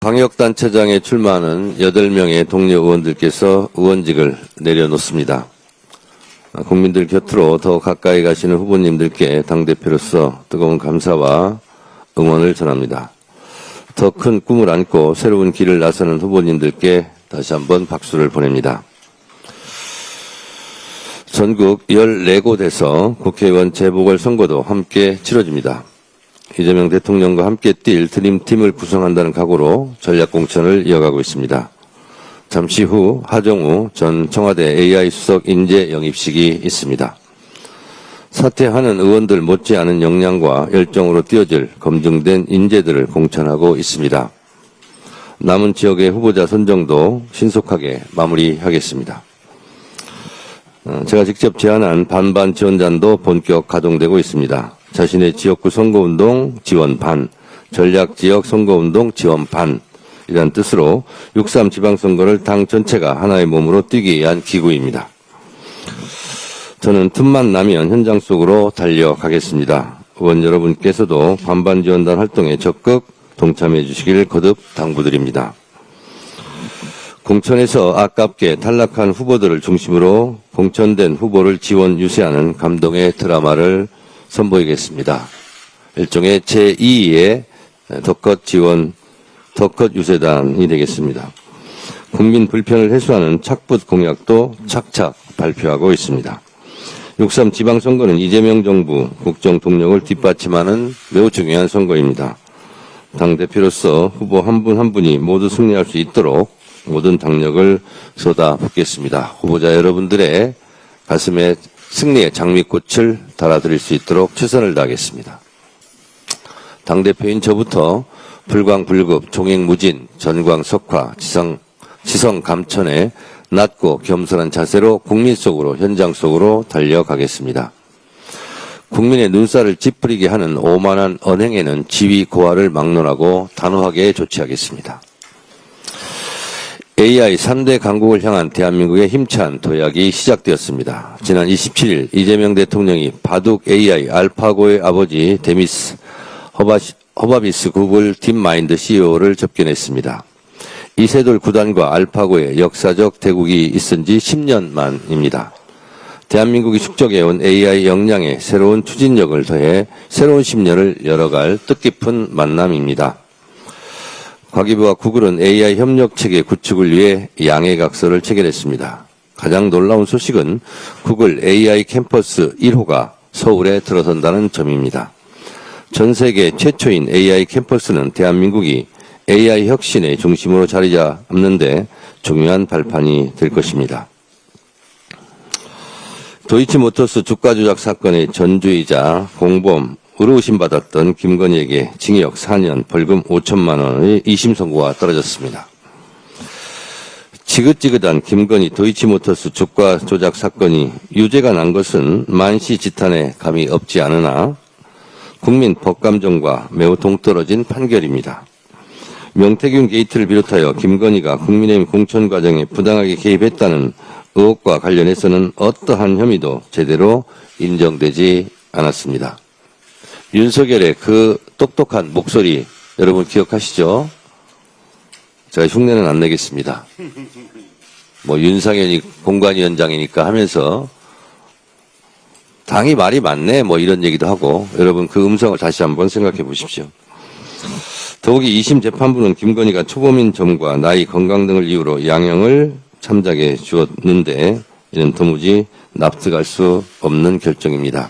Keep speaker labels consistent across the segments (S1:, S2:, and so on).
S1: 광역단체장에 출마하는 8명의 동료 의원들께서 의원직을 내려놓습니다. 국민들 곁으로 더 가까이 가시는 후보님들께 당대표로서 뜨거운 감사와 응원을 전합니다. 더 큰 꿈을 안고 새로운 길을 나서는 후보님들께 다시 한번 박수를 보냅니다. 전국 14곳에서 국회의원 재보궐선거도 함께 치러집니다. 이재명 대통령과 함께 뛸 드림팀을 구성한다는 각오로 전략공천을 이어가고 있습니다. 잠시 후 하정우 전 청와대 AI 수석 인재 영입식이 있습니다. 사퇴하는 의원들 못지않은 역량과 열정으로 뛰어질 검증된 인재들을 공천하고 있습니다. 남은 지역의 후보자 선정도 신속하게 마무리하겠습니다. 제가 직접 제안한 반반 지원단도 본격 가동되고 있습니다. 자신의 지역구 선거운동 지원 반, 전략지역 선거운동 지원 반 이란 뜻으로 6.3 지방선거를 당 전체가 하나의 몸으로 뛰기 위한 기구입니다. 저는 틈만 나면 현장 속으로 달려가겠습니다. 의원 여러분께서도 반반 지원단 활동에 적극 동참해 주시길 거듭 당부드립니다. 공천에서 아깝게 탈락한 후보들을 중심으로 공천된 후보를 지원 유세하는 감동의 드라마를 선보이겠습니다. 일종의 제2의 덕컷 지원, 덕컷 유세단이 되겠습니다. 국민 불편을 해소하는 착붙 공약도 착착 발표하고 있습니다. 6.3 지방선거는 이재명 정부 국정 동력을 뒷받침하는 매우 중요한 선거입니다. 당대표로서 후보 한 분 한 분이 모두 승리할 수 있도록 모든 당력을 쏟아붓겠습니다. 후보자 여러분들의 가슴에 승리의 장미꽃을 달아드릴 수 있도록 최선을 다하겠습니다. 당대표인 저부터 불광불급, 종횡무진, 전광석화, 지성감천의 낮고 겸손한 자세로 국민 속으로, 현장 속으로 달려가겠습니다. 국민의 눈살을 찌푸리게 하는 오만한 언행에는 지위 고하를 막론하고 단호하게 조치하겠습니다. AI 3대 강국을 향한 대한민국의 힘찬 도약이 시작되었습니다. 지난 27일 이재명 대통령이 바둑 AI 알파고의 아버지 데미스 허바비스 구글 딥마인드 CEO를 접견했습니다. 이세돌 구단과 알파고의 역사적 대국이 있은 지 10년 만입니다. 대한민국이 축적해온 AI 역량에 새로운 추진력을 더해 새로운 10년을 열어갈 뜻깊은 만남입니다. 과기부와 구글은 AI 협력체계 구축을 위해 양해각서를 체결했습니다. 가장 놀라운 소식은 구글 AI 캠퍼스 1호가 서울에 들어선다는 점입니다. 전 세계 최초인 AI 캠퍼스는 대한민국이 AI 혁신의 중심으로 자리 잡는 데 중요한 발판이 될 것입니다. 도이치모터스 주가 조작 사건의 전주이자 공범 으로 의심받았던 김건희에게 징역 4년, 벌금 5천만 원의 2심 선고가 떨어졌습니다. 지긋지긋한 김건희 도이치모터스 주가 조작 사건이 유죄가 난 것은 만시지탄에 감이 없지 않으나 국민 법감정과 매우 동떨어진 판결입니다. 명태균 게이트를 비롯하여 김건희가 국민의힘 공천 과정에 부당하게 개입했다는 의혹과 관련해서는 어떠한 혐의도 제대로 인정되지 않았습니다. 윤석열의 그 똑똑한 목소리 여러분 기억하시죠? 제가 흉내는 안 내겠습니다. 윤상현이 공관위원장이니까 하면서 당이 말이 많네 이런 얘기도 하고 여러분 그 음성을 다시 한번 생각해 보십시오. 더욱이 2심 재판부는 김건희가 초범인 점과 나이, 건강 등을 이유로 양형을 참작해 주었는데 이는 도무지 납득할 수 없는 결정입니다.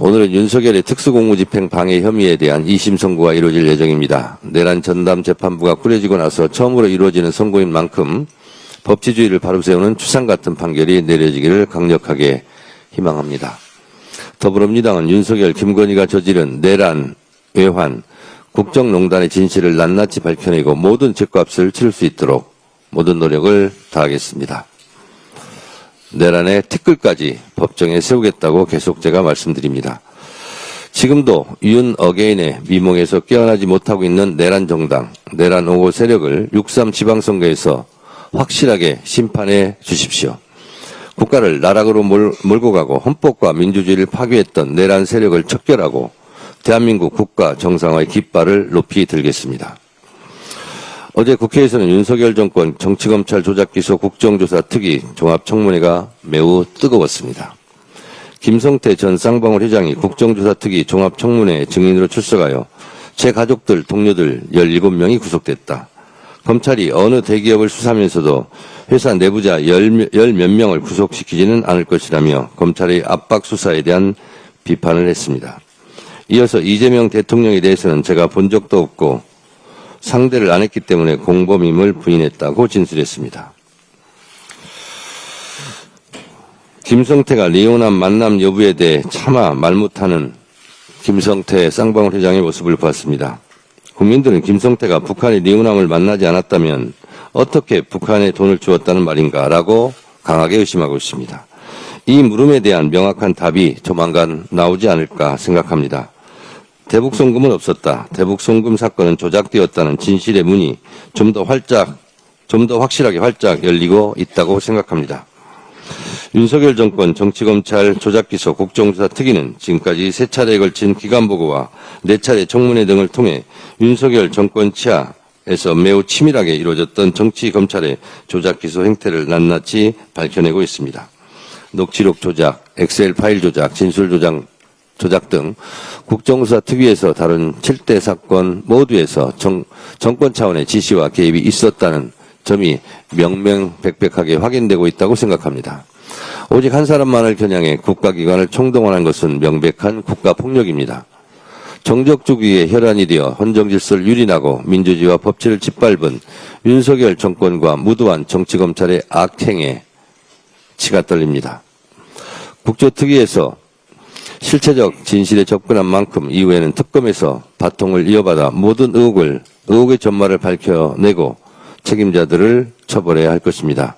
S1: 오늘은 윤석열의 특수공무집행 방해 혐의에 대한 2심 선고가 이루어질 예정입니다. 내란 전담 재판부가 꾸려지고 나서 처음으로 이루어지는 선고인 만큼 법치주의를 바로 세우는 추상 같은 판결이 내려지기를 강력하게 희망합니다. 더불어민주당은 윤석열, 김건희가 저지른 내란, 외환, 국정농단의 진실을 낱낱이 밝혀내고 모든 죗값을 치를 수 있도록 모든 노력을 다하겠습니다. 내란의 티끌까지 법정에 세우겠다고 계속 제가 말씀드립니다. 지금도 윤 어게인의 미몽에서 깨어나지 못하고 있는 내란 정당, 내란 5호 세력을 6.3 지방선거에서 확실하게 심판해 주십시오. 국가를 나락으로 몰고 가고 헌법과 민주주의를 파괴했던 내란 세력을 척결하고 대한민국 국가 정상화의 깃발을 높이 들겠습니다. 어제 국회에서는 윤석열 정권 정치검찰 조작기소 국정조사 특위 종합청문회가 매우 뜨거웠습니다. 김성태 전 쌍방울 회장이 국정조사 특위 종합청문회 증인으로 출석하여 제 가족들, 동료들 17명이 구속됐다. 검찰이 어느 대기업을 수사하면서도 회사 내부자 열 몇 명을 구속시키지는 않을 것이라며 검찰의 압박 수사에 대한 비판을 했습니다. 이어서 이재명 대통령에 대해서는 제가 본 적도 없고 상대를 안 했기 때문에 공범임을 부인했다고 진술했습니다. 김성태가 리온한 만남 여부에 대해 차마 말 못하는 김성태 쌍방울 회장의 모습을 보았습니다. 국민들은 김성태가 북한의 리온함을 만나지 않았다면 어떻게 북한에 돈을 주었다는 말인가라고 강하게 의심하고 있습니다. 이 물음에 대한 명확한 답이 조만간 나오지 않을까 생각합니다. 대북송금은 없었다. 대북송금 사건은 조작되었다는 진실의 문이 좀 더 확실하게 활짝 열리고 있다고 생각합니다. 윤석열 정권 정치검찰 조작기소 국정조사 특위는 지금까지 3차례에 걸친 기간보고와 4차례 청문회 등을 통해 윤석열 정권 치하에서 매우 치밀하게 이루어졌던 정치검찰의 조작기소 행태를 낱낱이 밝혀내고 있습니다. 녹취록 조작, 엑셀 파일 조작, 진술 조작 등 국정조사 특위에서 다룬 7대 사건 모두에서 정권 차원의 지시와 개입이 있었다는 점이 명명백백하게 확인되고 있다고 생각합니다. 오직 한 사람만을 겨냥해 국가기관을 총동원한 것은 명백한 국가폭력입니다. 정적주기에 혈안이 되어 헌정질서를 유린하고 민주주의와 법치를 짓밟은 윤석열 정권과 무도한 정치검찰의 악행에 치가 떨립니다. 국조특위에서 실체적 진실에 접근한 만큼 이후에는 특검에서 바통을 이어받아 모든 의혹의 전말을 밝혀내고 책임자들을 처벌해야 할 것입니다.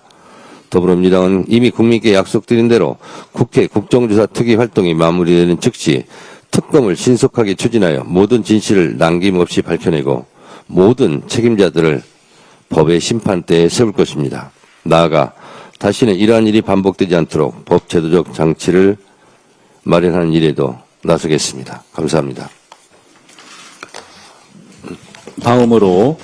S1: 더불어민주당은 이미 국민께 약속드린 대로 국회 국정조사 특위 활동이 마무리되는 즉시 특검을 신속하게 추진하여 모든 진실을 남김없이 밝혀내고 모든 책임자들을 법의 심판대에 세울 것입니다. 나아가 다시는 이러한 일이 반복되지 않도록 법 제도적 장치를 마련하는 일에도 나서겠습니다. 감사합니다.
S2: 다음으로